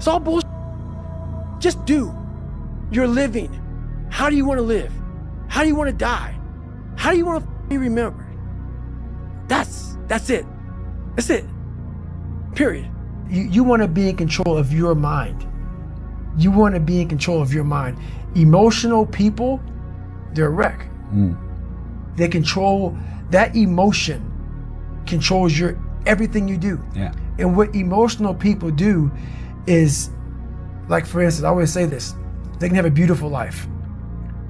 It's all bullshit. Just do. You're living. How do you want to live? How do you want to die? How do you want to be remembered? That's it. That's it. Period. You want to be in control of your mind. You want to be in control of your mind. Emotional people, they're a wreck. They control, that emotion controls everything you do. Yeah. And what emotional people do is, like for instance, I always say this, they can have a beautiful life.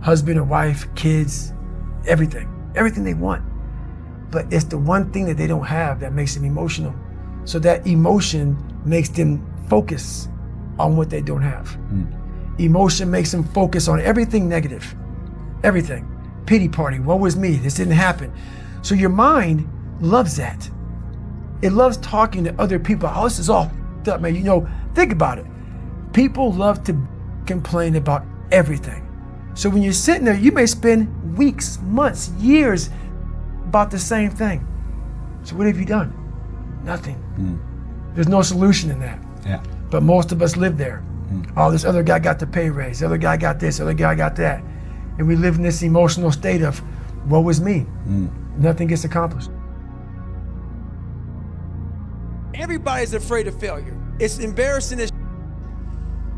Husband or wife, kids, everything they want. But it's the one thing that they don't have that makes them emotional. So that emotion makes them focus on what they don't have. Emotion makes them focus on everything negative, everything. Pity party, woe was me, this didn't happen. So your mind loves that. It loves talking to other people. Oh, this is all f***ed up, man. You know, think about it. People love to complain about everything. So when you're sitting there, you may spend weeks, months, years about the same thing. So what have you done? Nothing. There's no solution in that. Yeah. But most of us live there. Oh, this other guy got the pay raise, the other guy got this, the other guy got that. And we live in this emotional state of, woe is me. Nothing gets accomplished. Everybody's afraid of failure. It's embarrassing as.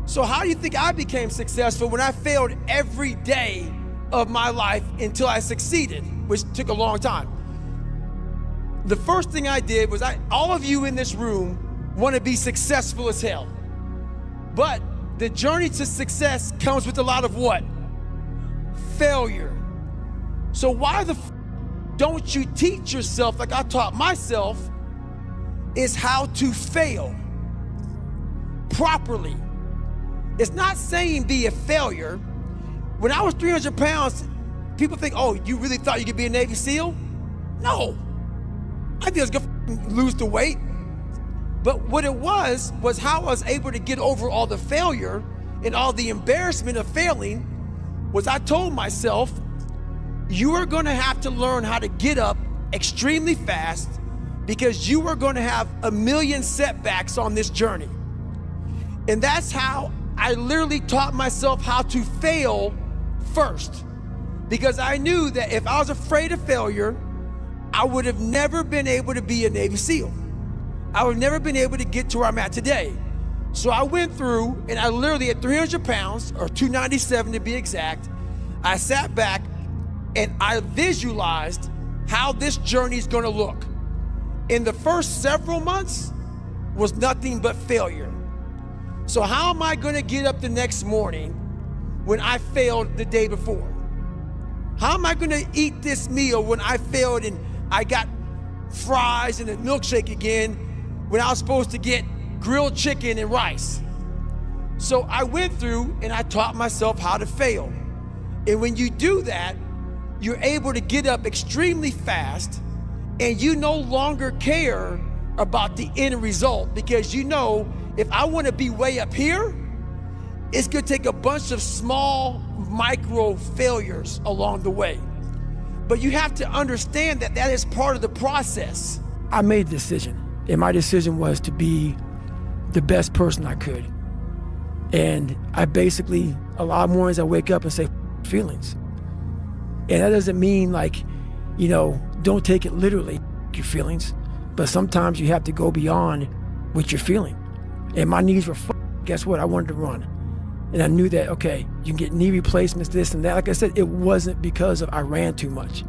So how do you think I became successful when I failed every day of my life until I succeeded, which took a long time? The first thing I did was, all of you in this room want to be successful as hell. But the journey to success comes with a lot of what? Failure. So why the don't you teach yourself, like I taught myself, is how to fail properly. It's not saying be a failure. When I was 300 pounds, people think, oh, you really thought you could be a Navy SEAL? No. I think I was gonna lose the weight. But what it was how I was able to get over all the failure and all the embarrassment of failing was I told myself, you are gonna have to learn how to get up extremely fast because you are gonna have a million setbacks on this journey. And that's how I literally taught myself how to fail first. Because I knew that if I was afraid of failure, I would have never been able to be a Navy SEAL. I would have never been able to get to where I'm at today. So I went through and I literally at 300 pounds, or 297 to be exact, I sat back and I visualized how this journey is gonna look. In the first several months was nothing but failure. So how am I gonna get up the next morning when I failed the day before? How am I gonna eat this meal when I failed and I got fries and a milkshake again when I was supposed to get grilled chicken and rice? So I went through and I taught myself how to fail. And when you do that, you're able to get up extremely fast and you no longer care about the end result because you know if I want to be way up here, it's gonna take a bunch of small micro failures along the way. But you have to understand that that is part of the process. I made a decision, and my decision was to be the best person I could. And I basically, a lot of mornings I wake up and say, feelings. And that doesn't mean like, you know, don't take it literally, your feelings, but sometimes you have to go beyond what you're feeling. And my knees were guess what? I wanted to run. And I knew that, okay, you can get knee replacements, this and that. Like I said, it wasn't because of I ran too much.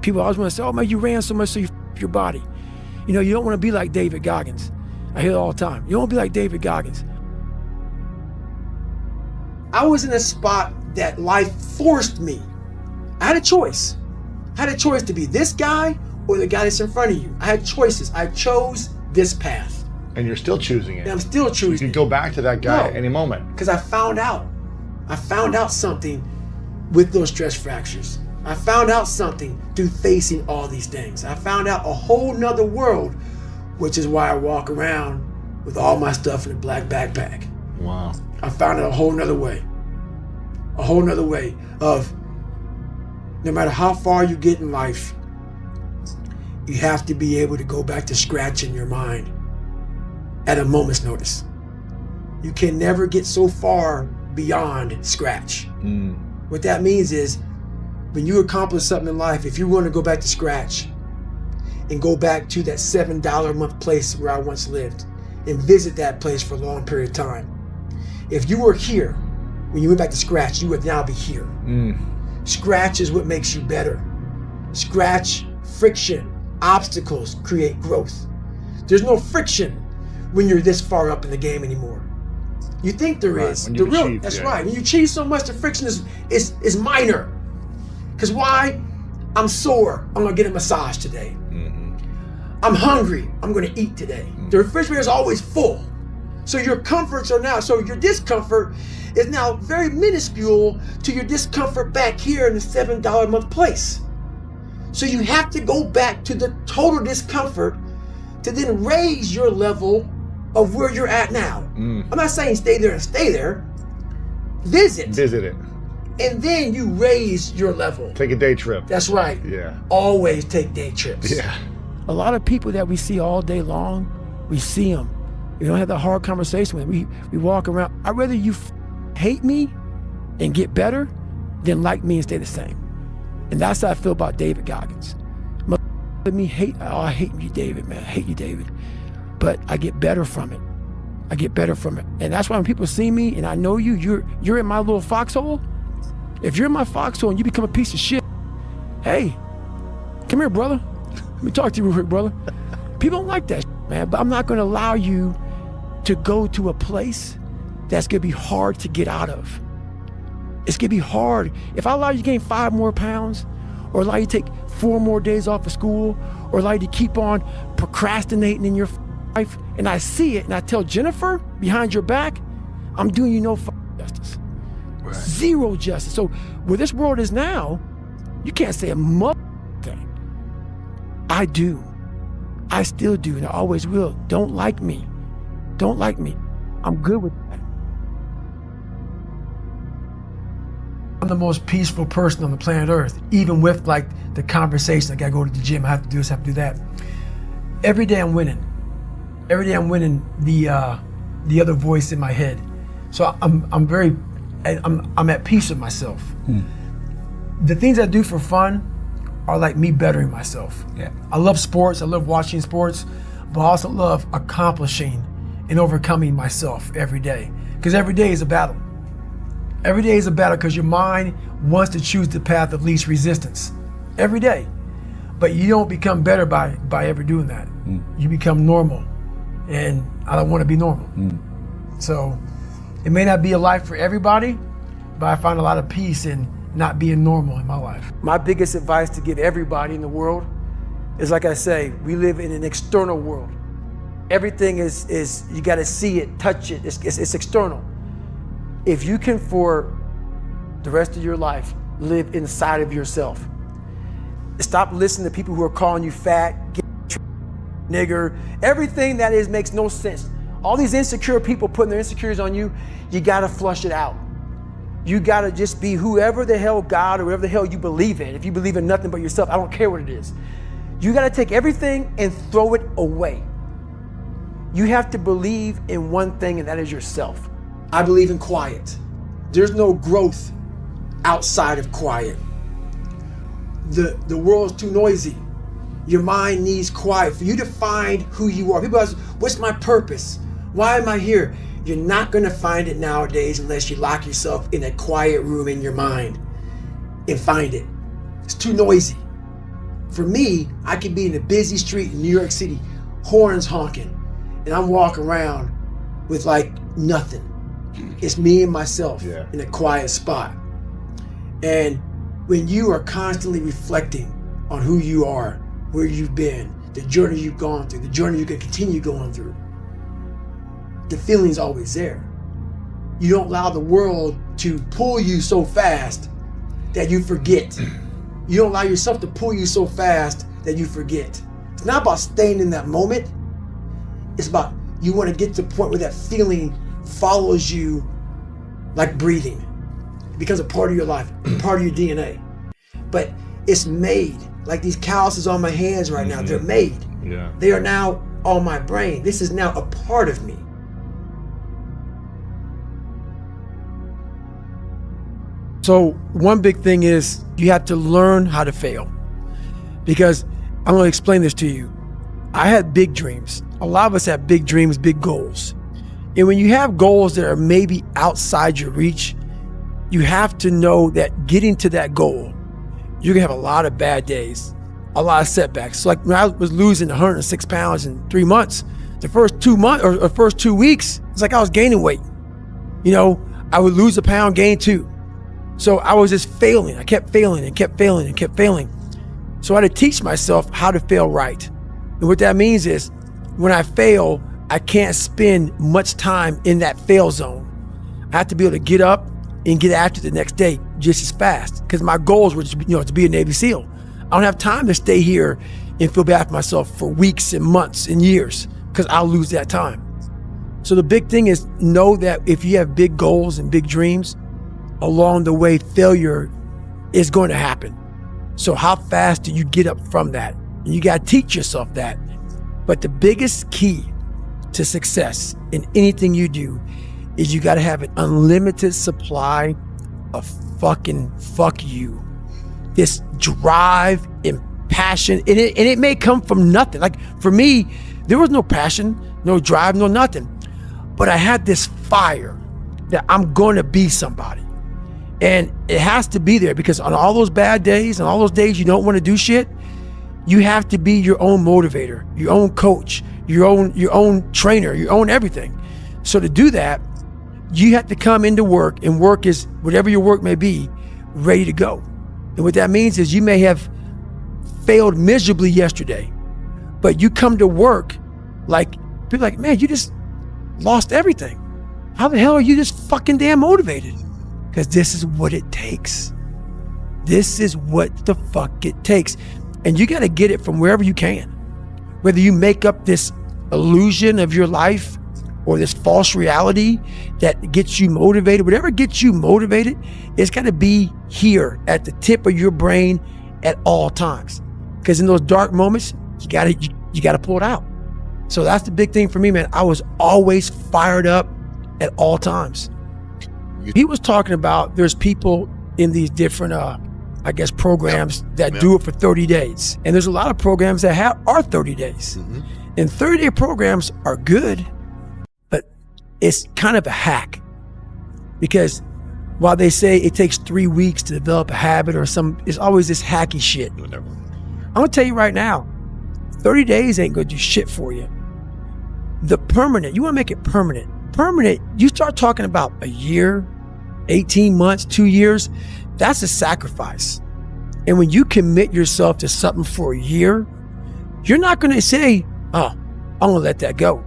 People always want to say, oh man, you ran so much so you your body. You know, you don't want to be like David Goggins. I hear it all the time. You don't want to be like David Goggins. I was in a spot that life forced me. I had a choice. I had a choice to be this guy or the guy that's in front of you. I had choices. I chose this path. And you're still choosing it. And I'm still choosing. You can go back to that guy at any moment. Because I found out something with those stress fractures. I found out something through facing all these things. I found out a whole nother world, which is why I walk around with all my stuff in a black backpack. Wow. I found out a whole nother way of no matter how far you get in life, you have to be able to go back to scratch in your mind at a moment's notice. you can never get so far beyond scratch. What that means is when you accomplish something in life, if you want to go back to scratch and go back to that $7 a month place where I once lived and visit that place for a long period of time, if you were here when you went back to scratch, you would now be here. Scratch is what makes you better. Scratch, friction, obstacles create growth. There's no friction when you're this far up in the game anymore. You think there is. When you achieve, that's right. When you achieve so much, the friction is minor. Because why? I'm sore, I'm gonna get a massage today. I'm hungry, I'm gonna eat today. The refrigerator is always full. So your comforts are now, so your discomfort is now very minuscule to your discomfort back here in the $7 a month place. So you have to go back to the total discomfort to then raise your level of where you're at now. I'm not saying stay there and stay there. Visit it. And then you raise your level. Take a day trip. That's right. Yeah. Always take day trips. Yeah. A lot of people that we see all day long, we see them. We don't have that hard conversation with them. We walk around. I'd rather you hate me and get better than like me and stay the same. And that's how I feel about David Goggins. Me hate, I hate you, David, man. I hate you, David. But I get better from it. I get better from it. And that's why when people see me and I know you're in my little foxhole. If you're in my foxhole and you become a piece of shit, hey, come here, brother. Let me talk to you real quick, brother. People don't like that shit, man. But I'm not gonna allow you to go to a place that's gonna be hard to get out of. It's gonna be hard. If I allow you to gain 5 more pounds, or allow you to take 4 more days off of school, or allow you to keep on procrastinating in your life, and I see it, and I tell Jennifer behind your back, I'm doing you no justice. Right. Zero justice. So where this world is now, you can't say a mother thing. I do. I still do, and I always will. Don't like me. Don't like me. I'm good with that. I'm the most peaceful person on the planet Earth, even with like the conversation. I gotta go to the gym, I have to do this, I have to do that. Every day I'm winning. Every day I'm winning the other voice in my head. So I'm at peace with myself. The things I do for fun are like me bettering myself. Yeah. I love sports, I love watching sports, but I also love accomplishing and overcoming myself every day. Because every day is a battle. Every day is a battle because your mind wants to choose the path of least resistance. Every day. But you don't become better by ever doing that. You become normal. And I don't want to be normal. So it may not be a life for everybody, but I find a lot of peace in not being normal in my life. My biggest advice to give everybody in the world is, like I say, we live in an external world. Everything is you got to see it, touch it, it's external. If you can, for the rest of your life, live inside of yourself, stop listening to people who are calling you fat, nigger, everything that is makes no sense. All these insecure people putting their insecurities on you, you gotta flush it out. You gotta just be whoever the hell God or whatever the hell you believe in. If you believe in nothing but yourself, I don't care what it is. You gotta take everything and throw it away. You have to believe in one thing, and that is yourself. I believe in quiet. There's no growth outside of quiet. The world's too noisy. Your mind needs quiet for you to find who you are. People ask, what's my purpose? Why am I here? You're not gonna find it nowadays unless you lock yourself in a quiet room in your mind and find it. It's too noisy. For me, I could be in a busy street in New York City, horns honking, and I'm walking around with like nothing. It's me and myself in a quiet spot. And when you are constantly reflecting on who you are, where you've been, the journey you've gone through, the journey you can continue going through, the feeling's always there. You don't allow the world to pull you so fast that you forget. You don't allow yourself to pull you so fast that you forget. It's not about staying in that moment. It's about you want to get to the point where that feeling follows you like breathing. It becomes a part of your life, part of your DNA. But it's made, like these calluses on my hands right now, they're made. Yeah. They are now on my brain. This is now a part of me. So one big thing is you have to learn how to fail. Because I'm going to explain this to you. I had big dreams. A lot of us have big dreams, big goals. And when you have goals that are maybe outside your reach, you have to know that getting to that goal, you're going to have a lot of bad days, a lot of setbacks. So like when I was losing 106 pounds in 3 months, the first 2 months or first 2 weeks, it's like I was gaining weight. You know, I would lose a pound, gain 2. So I was just failing. I kept failing and kept failing and kept failing. So I had to teach myself how to fail right. And what that means is when I fail, I can't spend much time in that fail zone. I have to be able to get up and get after it the next day just as fast, because my goals were to be a Navy SEAL. I don't have time to stay here and feel bad for myself for weeks and months and years, because I'll lose that time. So the big thing is know that if you have big goals and big dreams, along the way, failure is going to happen. So how fast do you get up from that? And you got to teach yourself that. But the biggest key to success in anything you do is you got to have an unlimited supply of fucking fuck you. This drive and passion, and it may come from nothing. Like for me, there was no passion, no drive, no nothing. But I had this fire that I'm going to be somebody. And it has to be there, because on all those bad days and all those days you don't want to do shit, you have to be your own motivator, your own coach, your own trainer, your own everything. So to do that, you have to come into work, and work is whatever your work may be, ready to go. And what that means is you may have failed miserably yesterday, but you come to work like, people like, man, you just lost everything. How the hell are you just fucking damn motivated? Because this is what it takes. This is what the fuck it takes. And you got to get it from wherever you can. Whether you make up this illusion of your life or this false reality that gets you motivated, whatever gets you motivated, it's got to be here at the tip of your brain at all times. Because in those dark moments, you got to pull it out. So that's the big thing for me, man. I was always fired up at all times. He was talking about there's people in these different, programs that do it for 30 days. And there's a lot of programs that are 30 days. Mm-hmm. And 30-day programs are good, but it's kind of a hack. Because while they say it takes 3 weeks to develop a habit or it's always this hacky shit. Whatever. I'm gonna tell you right now, 30 days ain't gonna do shit for you. The permanent, you wanna make it permanent. Permanent, you start talking about a year, 18 months, 2 years, that's a sacrifice. And when you commit yourself to something for a year, you're not gonna say, oh, I'm gonna let that go.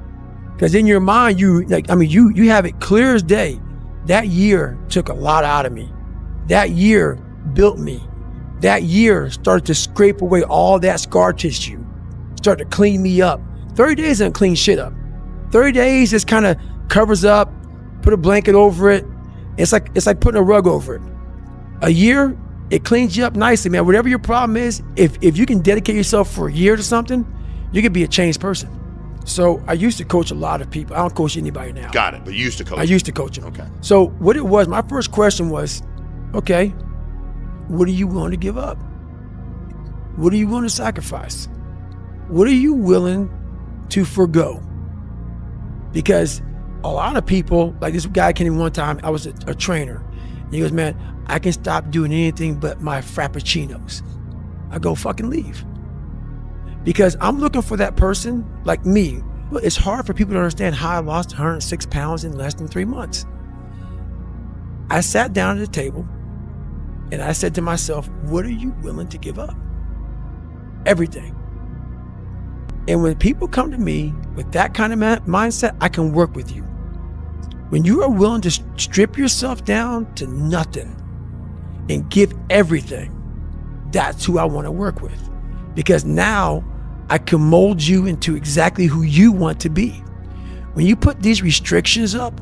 Because in your mind, you have it clear as day. That year took a lot out of me. That year built me. That year started to scrape away all that scar tissue, started to clean me up. 30 days doesn't clean shit up. 30 days just kind of covers up, put a blanket over it. It's like putting a rug over it. A year, it cleans you up nicely, man. Whatever your problem is, if you can dedicate yourself for a year to something, you can be a changed person. So I used to coach a lot of people. I don't coach anybody now. Got it, but you used to coach. I used to coach them. Okay. So what it was, my first question was, okay, what are you willing to give up? What are you willing to sacrifice? What are you willing to forgo? Because a lot of people, like this guy came in one time, I was a trainer. And he goes, man, I can stop doing anything but my frappuccinos. I go, fucking leave. Because I'm looking for that person like me. It's hard for people to understand how I lost 106 pounds in less than 3 months. I sat down at the table and I said to myself, what are you willing to give up? Everything. And when people come to me with that kind of mindset, I can work with you. When you are willing to strip yourself down to nothing and give everything, that's who I want to work with. Because now I can mold you into exactly who you want to be. When you put these restrictions up,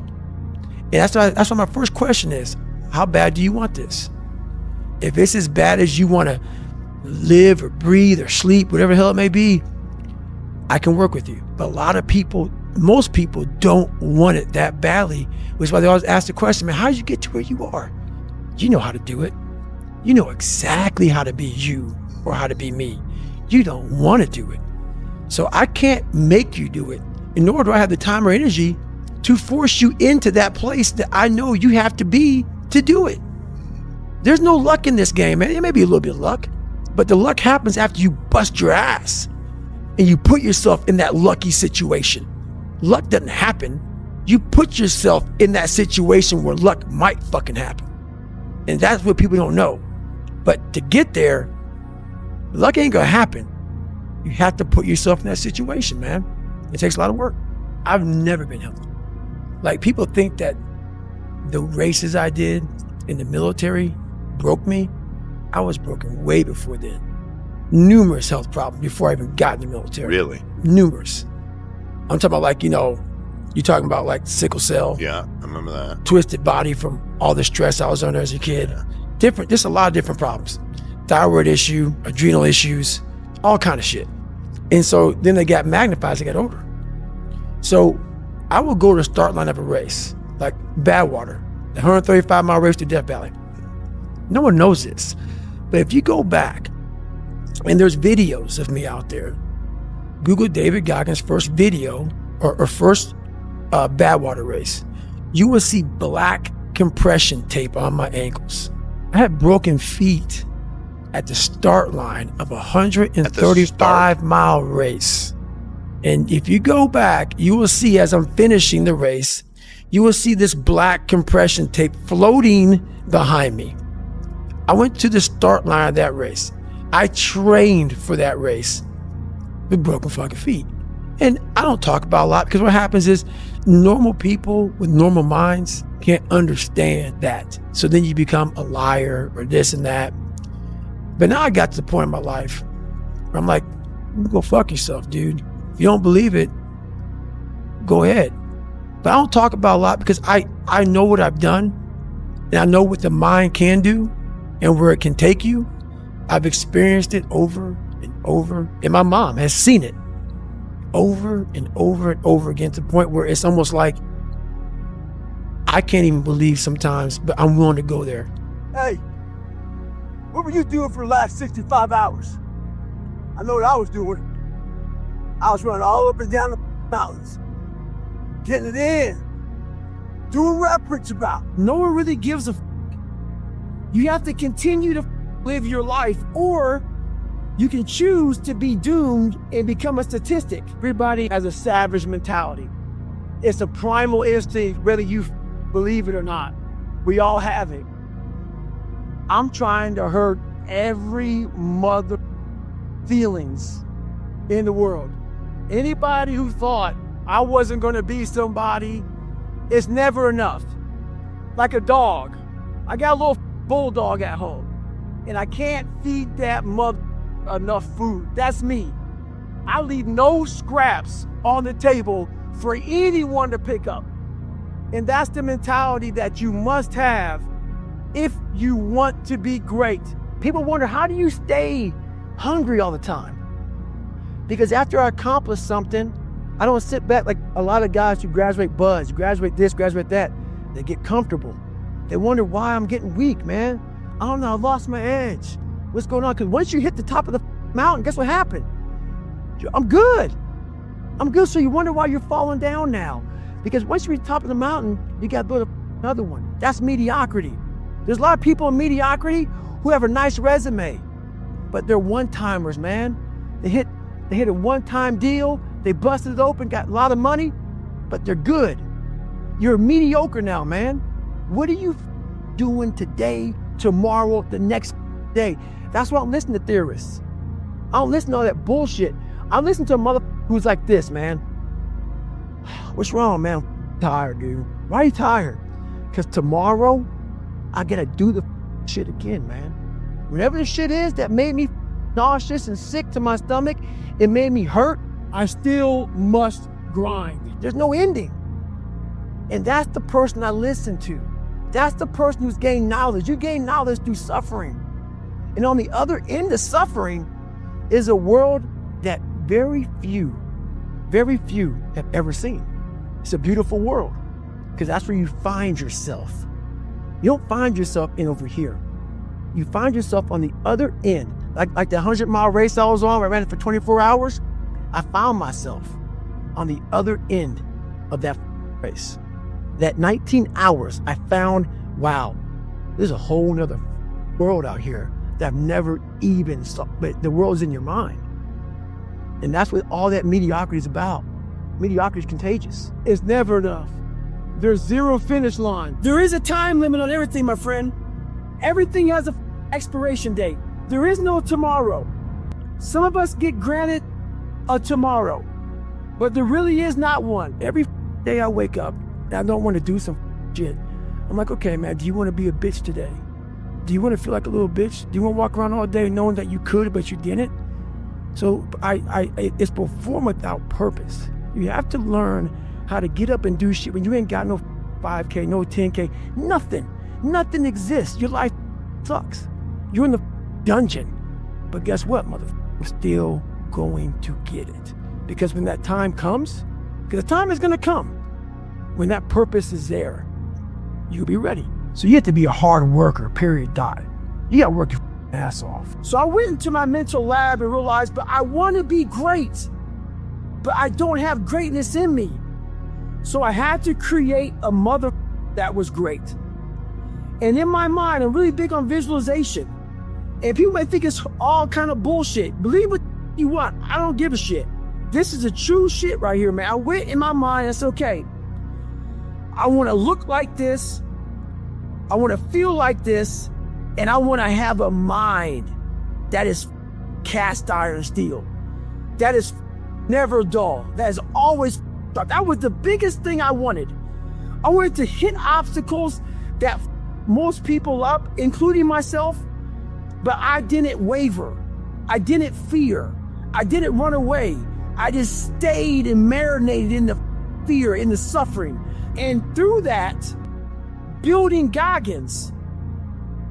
and that's why my first question is, how bad do you want this? If it's as bad as you want to live or breathe or sleep, whatever the hell it may be, I can work with you. But a lot of people, most people don't want it that badly, which is why they always ask the question, man, how did you get to where you are? You know how to do it. You know exactly how to be you or how to be me. You don't want to do it. So I can't make you do it, and nor do I have the time or energy to force you into that place that I know you have to be to do it. There's no luck in this game, man. It may be a little bit of luck, but the luck happens after you bust your ass and you put yourself in that lucky situation. Luck doesn't happen. You put yourself in that situation where luck might fucking happen. And that's what people don't know. But to get there, luck ain't gonna happen. You have to put yourself in that situation, man. It takes a lot of work. I've never been healthy. Like, people think that the races I did in the military broke me. I was broken way before then. Numerous health problems before I even got in the military. Really? Numerous. I'm talking about, like, you're talking about like sickle cell. Yeah, I remember that. Twisted body from all the stress I was under as a kid. Yeah. Just a lot of different problems. Thyroid issue, adrenal issues, all kind of shit. And so then they got magnified as I got older. So I would go to the start line of a race, like Badwater, the 135-mile race to Death Valley. No one knows this, but if you go back, and there's videos of me out there, Google David Goggins' first video or first Badwater race, you will see black compression tape on my ankles. I had broken feet at the start line of a 135-mile race. And if you go back, you will see, as I'm finishing the race, you will see this black compression tape floating behind me. I went to the start line of that race. I trained for that race with broken fucking feet. And I don't talk about a lot, because what happens is normal people with normal minds can't understand that. So then you become a liar or this and that. But now I got to the point in my life where I'm like, you go fuck yourself, dude. If you don't believe it, go ahead. But I don't talk about a lot, because I know what I've done, and I know what the mind can do and where it can take you. I've experienced it over and over, and my mom has seen it over and over and over again, to the point where it's almost like I can't even believe sometimes, but I'm willing to go there. Hey, what were you doing for the last 65 hours? I know what I was doing. I was running all up and down the mountains, getting it in, doing what I preach about. No one really gives a You have to continue to live your life, or you can choose to be doomed and become a statistic. Everybody has a savage mentality. It's a primal instinct, whether you believe it or not. We all have it. I'm trying to hurt every mother feelings in the world. Anybody who thought I wasn't going to be somebody, it's never enough. Like a dog. I got a little bulldog at home, and I can't feed that mother enough food. That's me. I leave no scraps on the table for anyone to pick up. And that's the mentality that you must have if you want to be great. People wonder, how do you stay hungry all the time? Because after I accomplish something, I don't sit back like a lot of guys who graduate buds, graduate this, graduate that. They get comfortable. They wonder why I'm getting weak, man. I don't know, I lost my edge. What's going on? Because once you hit the top of the mountain, guess what happened? I'm good. I'm good. So you wonder why you're falling down now. Because once you reach the top of the mountain, you got to build another one. That's mediocrity. There's a lot of people in mediocrity who have a nice resume, but they're one-timers, man. They hit a one-time deal, they busted it open, got a lot of money, but they're good. You're mediocre now, man. What are you doing today, tomorrow, the next day? That's why I'm listening to theorists. I don't listen to all that bullshit. I listen to a mother who's like this, man. What's wrong, man? I'm tired, dude. Why are you tired? Because tomorrow, I gotta do the shit again, man. Whatever the shit is that made me nauseous and sick to my stomach, it made me hurt, I still must grind. There's no ending. And that's the person I listen to. That's the person who's gained knowledge. You gain knowledge through suffering. And on the other end of suffering is a world that very few have ever seen. It's a beautiful world, because that's where you find yourself. You don't find yourself in over here. You find yourself on the other end. Like the 100-mile race I was on, where I ran it for 24 hours. I found myself on the other end of that race. That 19 hours, I found, wow, there's a whole nother world out here that I've never even saw, but the world's in your mind. And that's what all that mediocrity is about. Mediocrity is contagious. It's never enough. There's zero finish line. There is a time limit on everything, my friend. Everything has a expiration date. There is no tomorrow. Some of us get granted a tomorrow, but there really is not one. Every day I wake up and I don't want to do some shit. I'm like, okay, man, do you want to be a bitch today? Do you want to feel like a little bitch? Do you want to walk around all day knowing that you could, but you didn't? So it's perform without purpose. You have to learn how to get up and do shit when you ain't got no 5K, no 10K, nothing. Nothing exists. Your life sucks. You're in the dungeon. But guess what, motherfucker? I'm still going to get it. Because when that time comes, because the time is going to come, when that purpose is there, you'll be ready. So you have to be a hard worker, period, dot. You got to work your ass off. So I went into my mental lab and realized, but I want to be great, but I don't have greatness in me. So I had to create a mother that was great. And in my mind, I'm really big on visualization. And people might think it's all kind of bullshit. Believe what you want. I don't give a shit. This is a true shit right here, man. I went in my mind and said, okay, I want to look like this. I want to feel like this. And I want to have a mind that is cast iron steel. That is never dull. That is always. That was the biggest thing I wanted. I wanted to hit obstacles that most people up, including myself, but I didn't waver. I didn't fear. I didn't run away. I just stayed and marinated in the fear, in the suffering. And through that, building Goggins,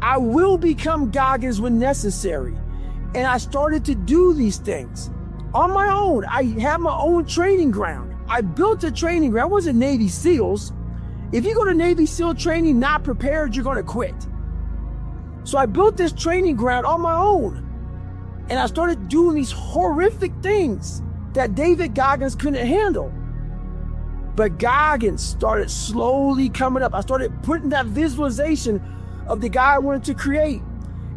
I will become Goggins when necessary. And I started to do these things on my own. I have my own training ground. I built a training ground. I wasn't Navy SEALs. If you go to Navy SEAL training not prepared, you're going to quit. So I built this training ground on my own. And I started doing these horrific things that David Goggins couldn't handle. But Goggins started slowly coming up. I started putting that visualization of the guy I wanted to create.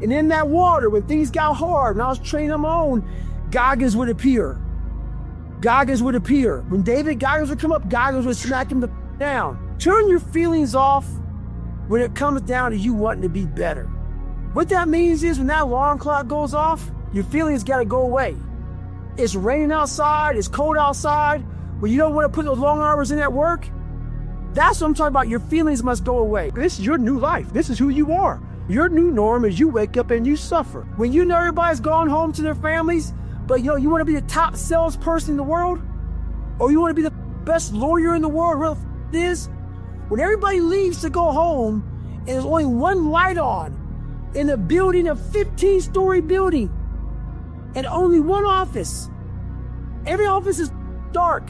And in that water, when things got hard, and I was training on my own, Goggins would appear. Goggins would appear. When David Goggins would come up, Goggins would smack him down. Turn your feelings off when it comes down to you wanting to be better. What that means is when that alarm clock goes off, your feelings got to go away. It's raining outside, it's cold outside, when you don't want to put those long hours in at work. That's what I'm talking about. Your feelings must go away. This is your new life. This is who you are. Your new norm is you wake up and you suffer. When you know everybody's gone home to their families, but you want to be the top salesperson in the world? Or you want to be the best lawyer in the world? Real it is? When everybody leaves to go home and there's only one light on in a building, a 15-story building, and only one office. Every office is dark.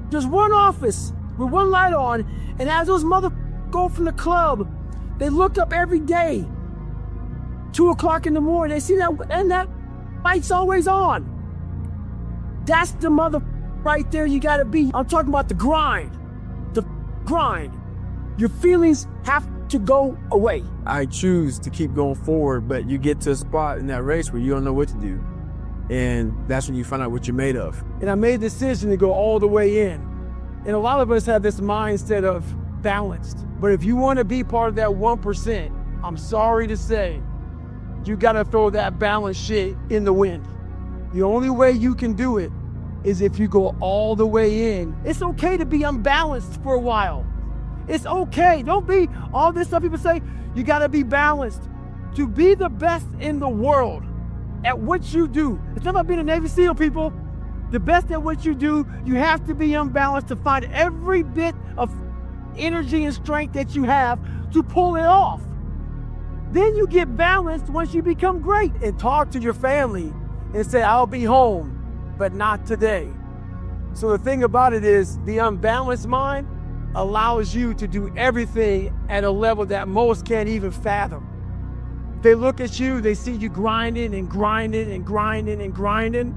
There's one office with one light on, and as those motherfuckers go from the club, they look up every day, 2 o'clock in the morning, they see that, and that light's always on. That's the mother right there you gotta be. I'm talking about the grind. The grind. Your feelings have to go away. I choose to keep going forward, but you get to a spot in that race where you don't know what to do. And that's when you find out what you're made of. And I made a decision to go all the way in. And a lot of us have this mindset of balanced. But if you want to be part of that 1%, I'm sorry to say, you got to throw that balanced shit in the wind. The only way you can do it is if you go all the way in. It's okay to be unbalanced for a while. It's okay. Don't be all this stuff people say. You got to be balanced. To be the best in the world at what you do. It's not about being a Navy SEAL, people. The best at what you do, you have to be unbalanced to find every bit of energy and strength that you have to pull it off. Then you get balanced once you become great and talk to your family and say, I'll be home, but not today. So the thing about it is the unbalanced mind allows you to do everything at a level that most can't even fathom. They look at you, they see you grinding and grinding and grinding and grinding.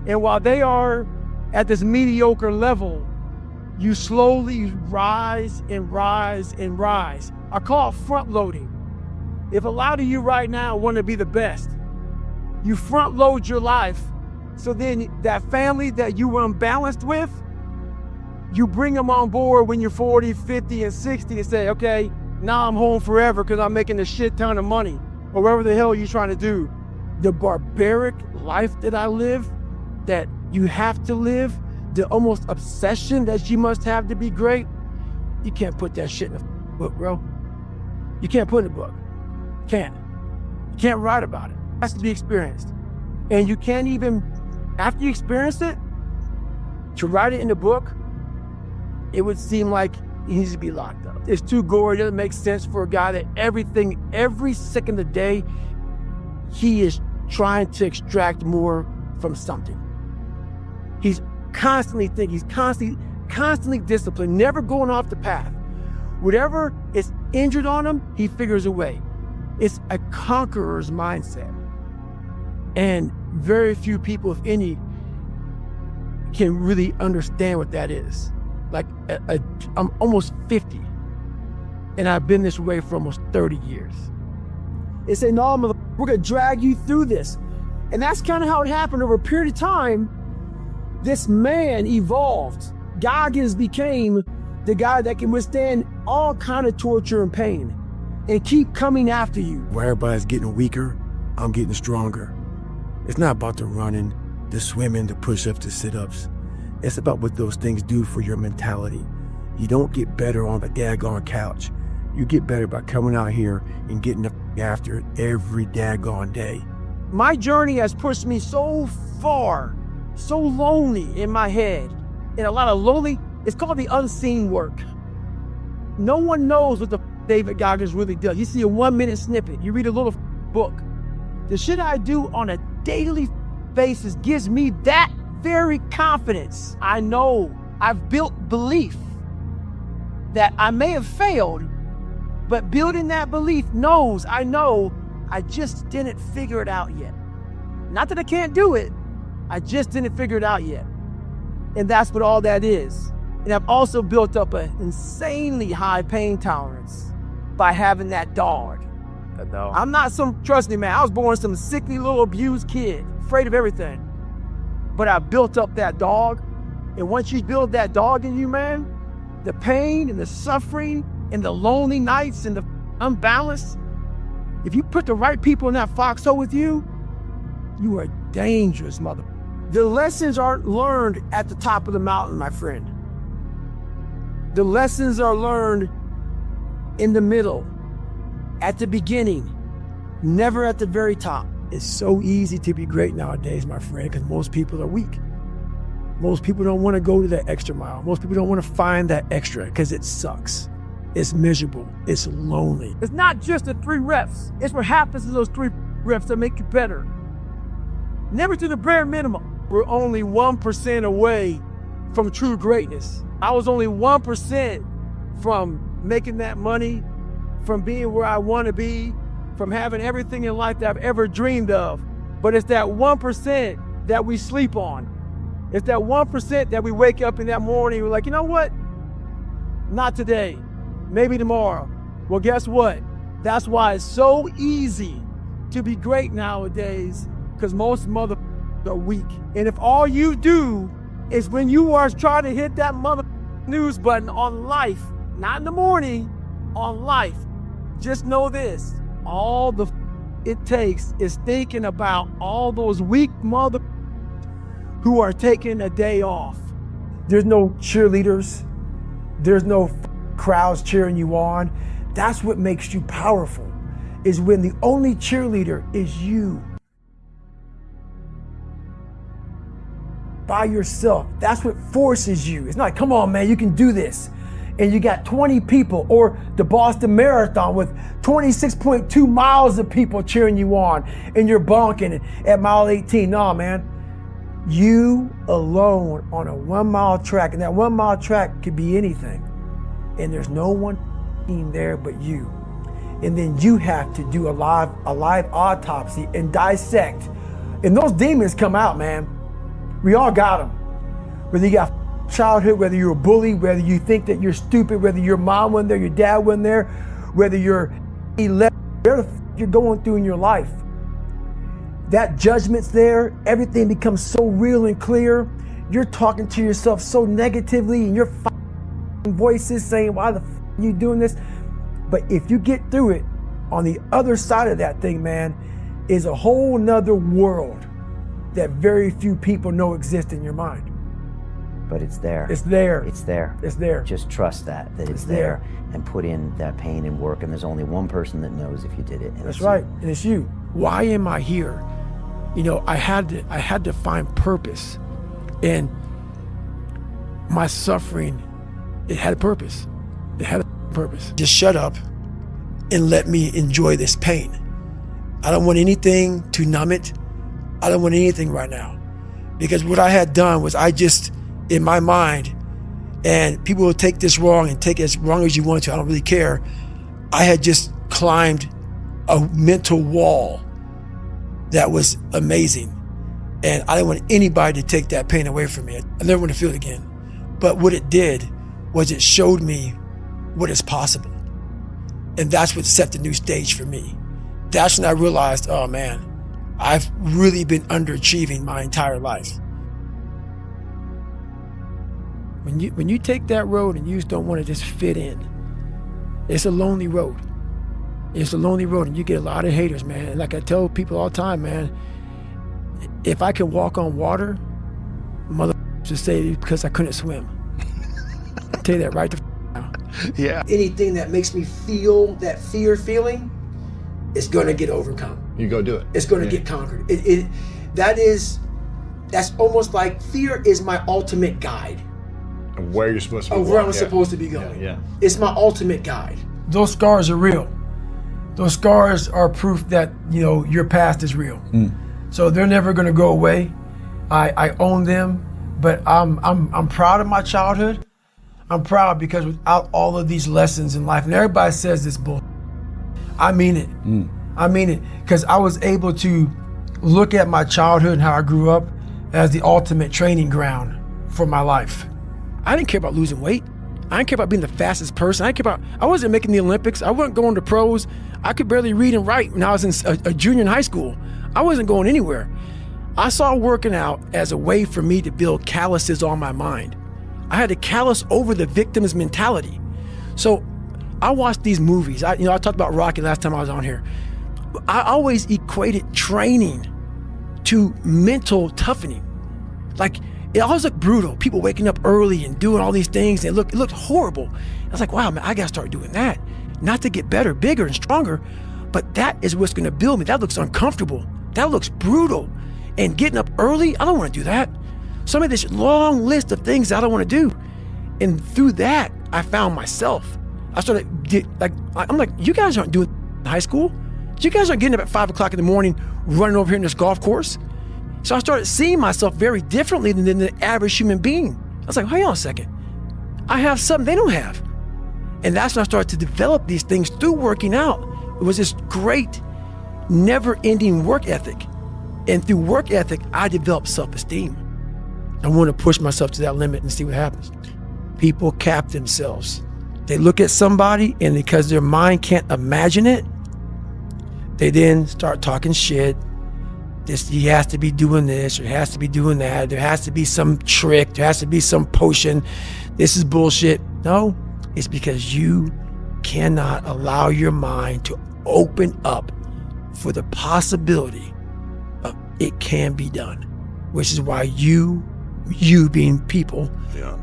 And while they are at this mediocre level, you slowly rise and rise and rise. I call it front loading. If a lot of you right now want to be the best, you front load your life. So then that family that you were unbalanced with, you bring them on board when you're 40, 50, and 60 and say, okay, now I'm home forever because I'm making a shit ton of money or whatever the hell you're trying to do. The barbaric life that I live, that you have to live, the almost obsession that you must have to be great, you can't put that shit in a book, bro. You can't put it in a book. Can't. You can't write about it. It has to be experienced. And you can't even, after you experience it, to write it in a book, it would seem like he needs to be locked up. It's too gory. It doesn't make sense for a guy that everything, every second of the day, he is trying to extract more from something. He's constantly thinking, he's constantly disciplined, never going off the path. Whatever is injured on him, he figures a way. It's a conqueror's mindset. And very few people, if any, can really understand what that is. Like, I'm almost 50, and I've been this way for almost 30 years. They say, no, we're gonna drag you through this. And that's kind of how it happened over a period of time. This man evolved. Goggins became the guy that can withstand all kind of torture and pain and keep coming after you. Where everybody's getting weaker, I'm getting stronger. It's not about the running, the swimming, the push-ups, the sit-ups. It's about what those things do for your mentality. You don't get better on the daggone couch. You get better by coming out here and getting after it every daggone day. My journey has pushed me so far, so lonely in my head, and a lot of lonely, it's called the unseen work. No one knows what the David Goggins really does. You see a 1-minute snippet, you read a little book. The shit I do on a daily basis gives me that very confidence. I know I've built belief that I may have failed, but building that belief I know I just didn't figure it out yet. Not that I can't do it, I just didn't figure it out yet. And that's what all that is. And I've also built up an insanely high pain tolerance by having that dog. I'm not trust me, man, I was born some sickly little abused kid, afraid of everything. But I built up that dog. And once you build that dog in you, man, the pain and the suffering and the lonely nights and the unbalanced, if you put the right people in that foxhole with you, you are dangerous, mother. The lessons aren't learned at the top of the mountain, my friend. The lessons are learned in the middle, at the beginning, never at the very top. It's so easy to be great nowadays, my friend, because most people are weak. Most people don't want to go to that extra mile. Most people don't want to find that extra because it sucks. It's miserable. It's lonely. It's not just the 3 reps. It's what happens to those 3 reps that make you better. Never to the bare minimum. We're only 1% away from true greatness. I was only 1% from making that money, from being where I want to be, from having everything in life that I've ever dreamed of. But it's that 1% that we sleep on. It's that 1% that we wake up in that morning, we're like, you know what? Not today, maybe tomorrow. Well, guess what? That's why it's so easy to be great nowadays, because most mother are weak. And if all you do is when you are trying to hit that mother snooze button on life, not in the morning, on life, just know this, all it takes is thinking about all those weak mother who are taking a day off. There's no cheerleaders. There's no crowds cheering you on. That's what makes you powerful, is when the only cheerleader is you. By yourself. That's what forces you. It's not, come on, man, you can do this. And you got 20 people, or the Boston Marathon with 26.2 miles of people cheering you on, and you're bonking at mile 18. No, man. You alone on a 1 mile track, and that 1 mile track could be anything. and there's no one there but you. And then you have to do a live autopsy and dissect. And those demons come out, man. We all got them. Whether you got childhood, whether you're a bully, whether you think that you're stupid, whether your mom wasn't there, your dad wasn't there, whether you're 11, whatever the you're going through in your life. That judgment's there. Everything becomes so real and clear. You're talking to yourself so negatively, and your voices saying, why the are you doing this? But if you get through it, on the other side of that thing, man, is a whole nother world that very few people know exists in your mind. But it's there. It's there. It's there. It's there. Just trust that it's there, and put in that pain and work. And there's only one person that knows if you did it. And that's right. You. And it's you. Why am I here? You know, I had to find purpose, and my suffering, it had a purpose. It had a purpose. Just shut up and let me enjoy this pain. I don't want anything to numb it. I don't want anything right now, because what I had done was I just, in my mind, and people will take this wrong and take it as wrong as you want to, I don't really care. I had just climbed a mental wall that was amazing. And I didn't want anybody to take that pain away from me. I never want to feel it again. But what it did was it showed me what is possible. And that's what set the new stage for me. That's when I realized, oh man, I've really been underachieving my entire life. When you take that road and you just don't want to just fit in, it's a lonely road. It's a lonely road, and you get a lot of haters, man. And like I tell people all the time, man, if I can walk on water, just say it's because I couldn't swim. I'll tell you that right now. Yeah. Anything that makes me feel that fear feeling is going to get overcome. You go do it. It's going to get conquered. That's almost like fear is my ultimate guide. And where you're supposed to be of going. where I'm supposed to be going. Yeah. It's my ultimate guide. Those scars are real. Those scars are proof that, you know, your past is real. So they're never going to go away. I own them, but I'm proud of my childhood. I'm proud because without all of these lessons in life, and everybody says this bull, I mean it. I mean it, because I was able to look at my childhood and how I grew up as the ultimate training ground for my life. I didn't care about losing weight. I didn't care about being the fastest person. I wasn't making the Olympics. I wasn't going to pros. I could barely read and write when I was in a junior in high school. I wasn't going anywhere. I saw working out as a way for me to build calluses on my mind. I had to callous over the victim's mentality. So I watched these movies. I talked about Rocky last time I was on here. I always equated training to mental toughening. Like, it always looked brutal. People waking up early and doing all these things. And it looked horrible. I was like, wow, man, I gotta start doing that. Not to get better, bigger, and stronger, but that is what's gonna build me. That looks uncomfortable. That looks brutal. And getting up early, I don't wanna do that. So I made this long list of things that I don't wanna do. And through that, I found myself. I started, I'm like, you guys aren't doing in high school. You guys aren't getting up at 5 o'clock in the morning, running over here in this golf course. So I started seeing myself very differently than the average human being. I was like, hang on a second. I have something they don't have. And that's when I started to develop these things through working out. It was this great, never-ending work ethic. And through work ethic, I developed self-esteem. I want to push myself to that limit and see what happens. People cap themselves. They look at somebody, and because their mind can't imagine it, they then start talking shit. He has to be doing this, or he has to be doing that. There has to be some trick. There has to be some potion. This is bullshit. No, it's because you cannot allow your mind to open up for the possibility of it can be done, which is why you being people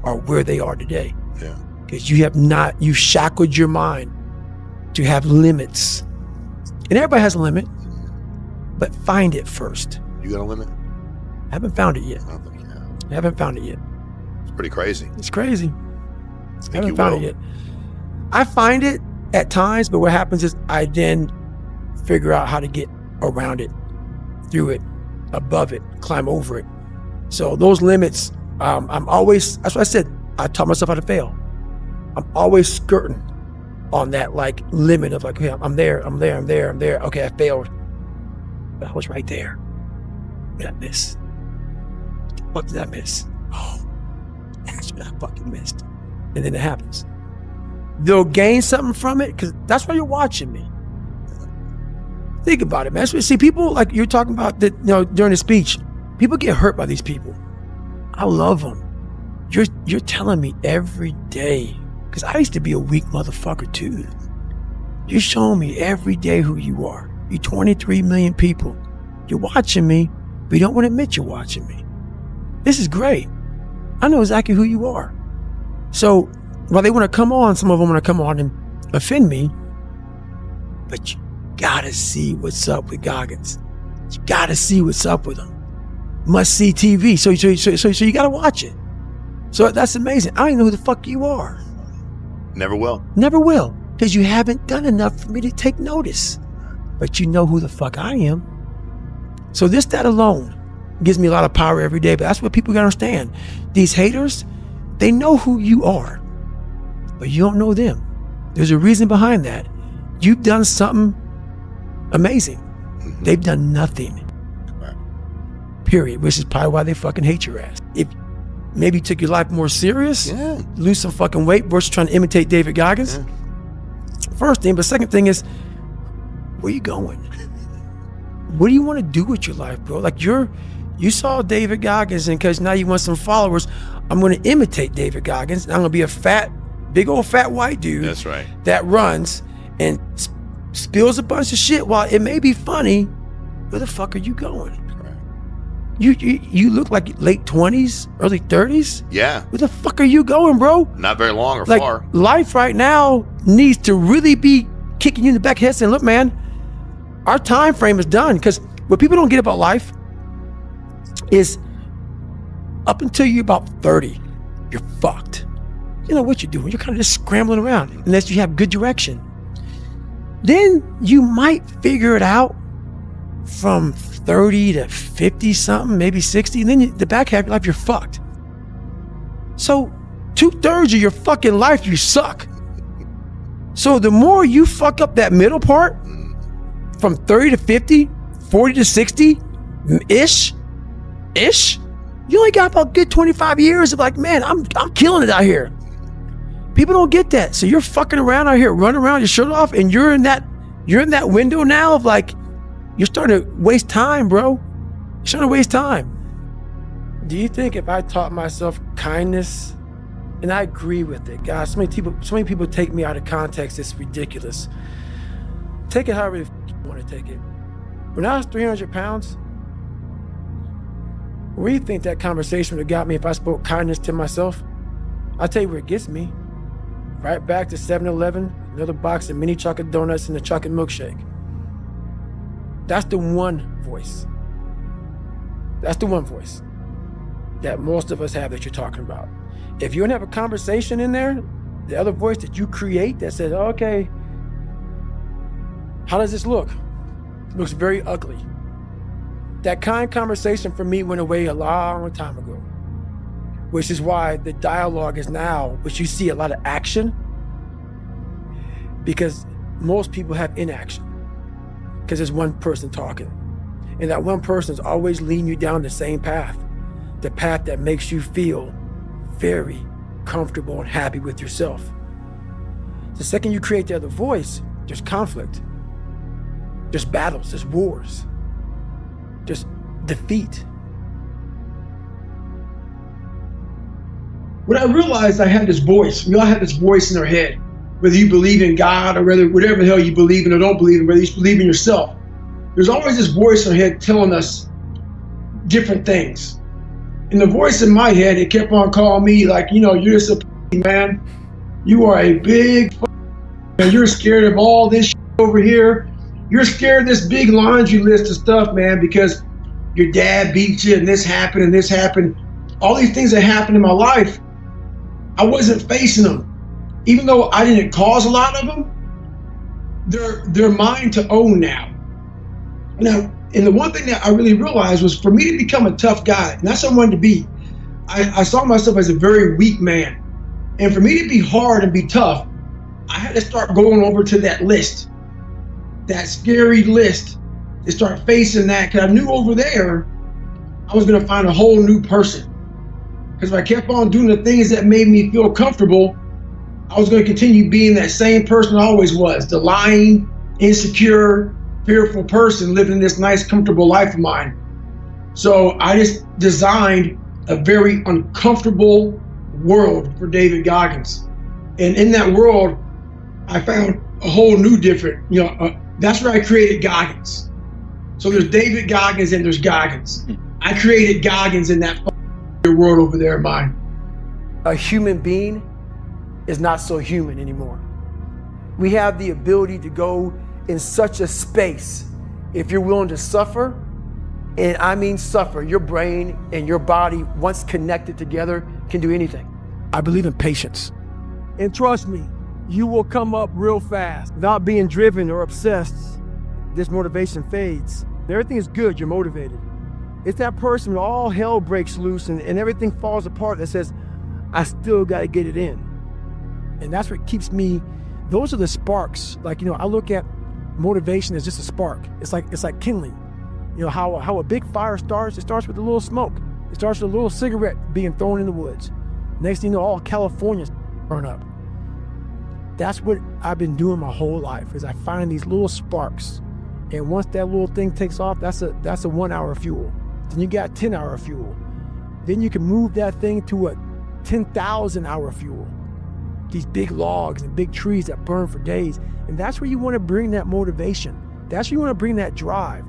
are where they are today. Yeah. Because you shackled your mind to have limits. And everybody has a limit, but find it first. You got a limit? I haven't found it yet. I don't think you have. I haven't found it yet. It's pretty crazy. It's crazy. I I haven't found it yet. I find it at times, but what happens is I then figure out how to get around it, through it, above it, climb over it. So those limits, I'm always, that's what I said, I taught myself how to fail. I'm always skirting on that like limit of like, okay, I'm there. Okay, I failed. But I was right there. What did I miss? What did I miss? Oh, that's what I fucking missed. And then it happens. They'll gain something from it because that's why you're watching me. Think about it, man. See, people like you're talking about that, during the speech, people get hurt by these people. I love them. You're telling me every day, because I used to be a weak motherfucker too. You're showing me every day who you are. You 23 million people. You're watching me, but you don't want to admit you're watching me. This is great. I know exactly who you are. So while they want to come on, some of them want to come on and offend me, but you gotta see what's up with Goggins. You gotta see what's up with him. Must see TV. So you gotta watch it. So that's amazing. I don't even know who the fuck you are. Never will. Never will. Because you haven't done enough for me to take notice. But you know who the fuck I am. So that alone gives me a lot of power every day. But that's what people gotta understand. These haters, they know who you are, but you don't know them. There's a reason behind that. You've done something amazing. Mm-hmm. They've done nothing. Right. Period. Which is probably why they fucking hate your ass. If maybe you took your life more serious, lose some fucking weight versus trying to imitate David Goggins. Yeah. First thing, but second thing is, where you going? What do you want to do with your life, bro? Like you saw David Goggins, and because now you want some followers, I'm going to imitate David Goggins. I'm going to be a big old fat white dude. That's right. That runs and spills a bunch of shit. While it may be funny, where the fuck are you going? Right. You look like late 20s, early 30s. Yeah. Where the fuck are you going, bro? Not very long or like, far. Life right now needs to really be kicking you in the back of the head saying, look, man, our time frame is done. Because what people don't get about life is up until you're about 30, you're fucked. You know what you're doing. You're kind of just scrambling around unless you have good direction. Then you might figure it out from 30 to 50 something, maybe 60. And then the back half of your life, you're fucked. So 2/3 of your fucking life, you suck. So the more you fuck up that middle part, from 30 to 50, 40 to 60 ish, you only got about good 25 years of like, man, I'm killing it out here. People don't get that. So you're fucking around out here, running around your shirt off, and you're in that window now of like, you're starting to waste time, bro. You're starting to waste time. Do you think if I taught myself kindness, and I agree with it, guys, so many people take me out of context, it's ridiculous. Take it however you want to take it. When I was 300 pounds, where do you think that conversation would have got me if I spoke kindness to myself? I'll tell you where it gets me. Right back to 7-Eleven, another box of mini chocolate donuts and a chocolate milkshake. That's the one voice. That's the one voice that most of us have that you're talking about. If you don't have a conversation in there, the other voice that you create that says, okay, how does this look? It looks very ugly. That kind of conversation for me went away a long time ago, which is why the dialogue is now, which you see a lot of action, because most people have inaction, because there's one person talking. And that one person is always leading you down the same path, the path that makes you feel very comfortable and happy with yourself. The second you create the other voice, there's conflict, there's battles, there's wars, there's defeat. When I realized I had this voice, we all have this voice in our head, whether you believe in God or whatever the hell you believe in or don't believe in, whether you believe in yourself, there's always this voice in our head telling us different things. And the voice in my head, it kept on calling me like, you're just a man. You are a big man. You're scared of all this shit over here. You're scared of this big laundry list of stuff, man, because your dad beat you and this happened and this happened. All these things that happened in my life, I wasn't facing them. Even though I didn't cause a lot of them, they're mine to own now. Now, and the one thing that I really realized was for me to become a tough guy, and that's what I wanted to be. I saw myself as a very weak man. And for me to be hard and be tough, I had to start going over to that list, that scary list, to start facing that, because I knew over there I was going to find a whole new person. Because if I kept on doing the things that made me feel comfortable, I was going to continue being that same person I always was, the lying, insecure, fearful person living this nice, comfortable life of mine. So I just designed a very uncomfortable world for David Goggins. And in that world, I found a whole new different, that's where I created Goggins. So there's David Goggins and there's Goggins. I created Goggins in that world over there of mine. A human being is not so human anymore. We have the ability to go in such a space if you're willing to suffer, and I mean suffer. Your brain and your body, once connected together, can do anything. I believe in patience. And trust me, you will come up real fast. Without being driven or obsessed, this motivation fades. Everything is good, you're motivated. It's that person when all hell breaks loose and everything falls apart that says, I still got to get it in. And that's what keeps me, those are the sparks. Like, I look at motivation as just a spark. It's like kindling. How a big fire starts, it starts with a little smoke. It starts with a little cigarette being thrown in the woods. Next thing you know, all California burn up. That's what I've been doing my whole life, is I find these little sparks. And once that little thing takes off, that's a 1 hour fuel. Then you got 10 hour fuel. Then you can move that thing to a 10,000 hour fuel. These big logs and big trees that burn for days. And that's where you want to bring that motivation. That's where you want to bring that drive.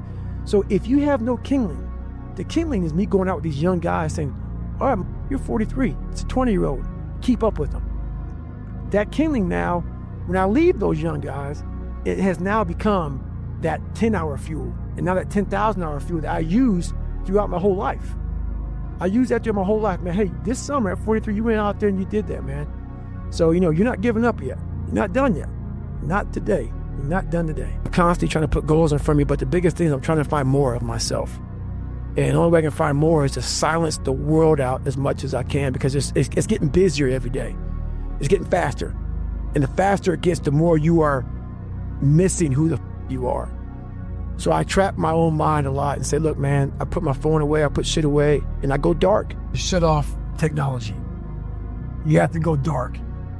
So if you have no kindling, the kindling is me going out with these young guys saying, all right, you're 43, it's a 20-year-old, keep up with them. That kindling now, when I leave those young guys, it has now become that 10-hour fuel. And now that 10,000 hour fuel that I use throughout my whole life. I use that throughout my whole life, man. Hey, this summer at 43, you went out there and you did that, man. So, you're not giving up yet. You're not done yet. Not today. You're not done today. I'm constantly trying to put goals in front of me, but the biggest thing is I'm trying to find more of myself. And the only way I can find more is to silence the world out as much as I can, because it's getting busier every day. It's getting faster. And the faster it gets, the more you are missing who the you are. So I trap my own mind a lot and say, look, man, I put my phone away, I put shit away, and I go dark. Shut off technology. You have to go dark.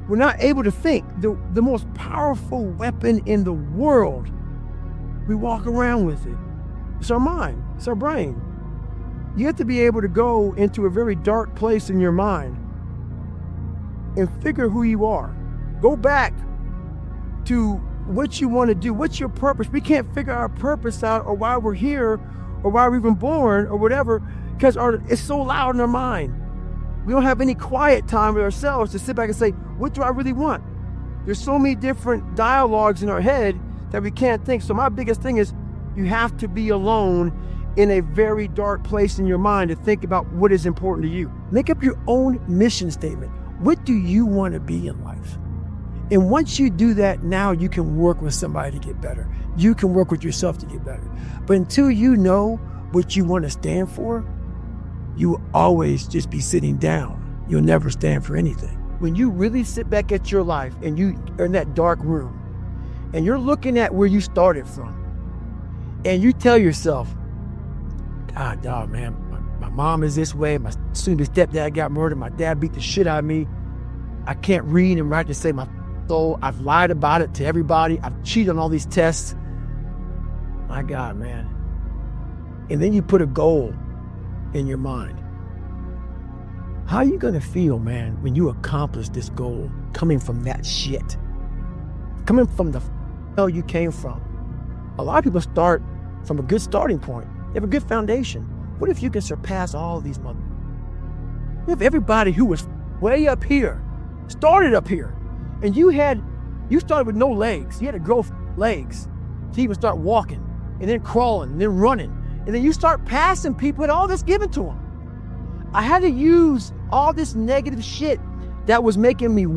We're not able to think. The most powerful weapon in the world, we walk around with it. It's our mind, it's our brain. You have to be able to go into a very dark place in your mind and figure who you are. Go back to what you want to do. What's your purpose? We can't figure our purpose out, or why we're here, or why we're even born, or whatever, because it's so loud in our mind. We don't have any quiet time with ourselves to sit back and say, what do I really want? There's so many different dialogues in our head that we can't think. So my biggest thing is, you have to be alone in a very dark place in your mind to think about what is important to you. Make up your own mission statement. What do you want to be in life? And once you do that, now you can work with somebody to get better. You can work with yourself to get better. But until you know what you want to stand for, you will always just be sitting down. You'll never stand for anything. When you really sit back at your life and you are in that dark room and you're looking at where you started from, and you tell yourself, God, dog, man, my mom is this way, my soon-to-be stepdad got murdered, my dad beat the shit out of me, I can't read and write to save my soul, I've lied about it to everybody, I've cheated on all these tests. My God, man. And then you put a goal in your mind. How are you gonna feel, man, when you accomplish this goal coming from that shit? Coming from the hell you came from. A lot of people start from a good starting point. They have a good foundation. What if you can surpass all of these mother? If everybody who was way up here started up here, and you started with no legs. You had to grow legs to even start walking, and then crawling, and then running, and then you start passing people and all this given to them. I had to use all this negative shit that was making me weak.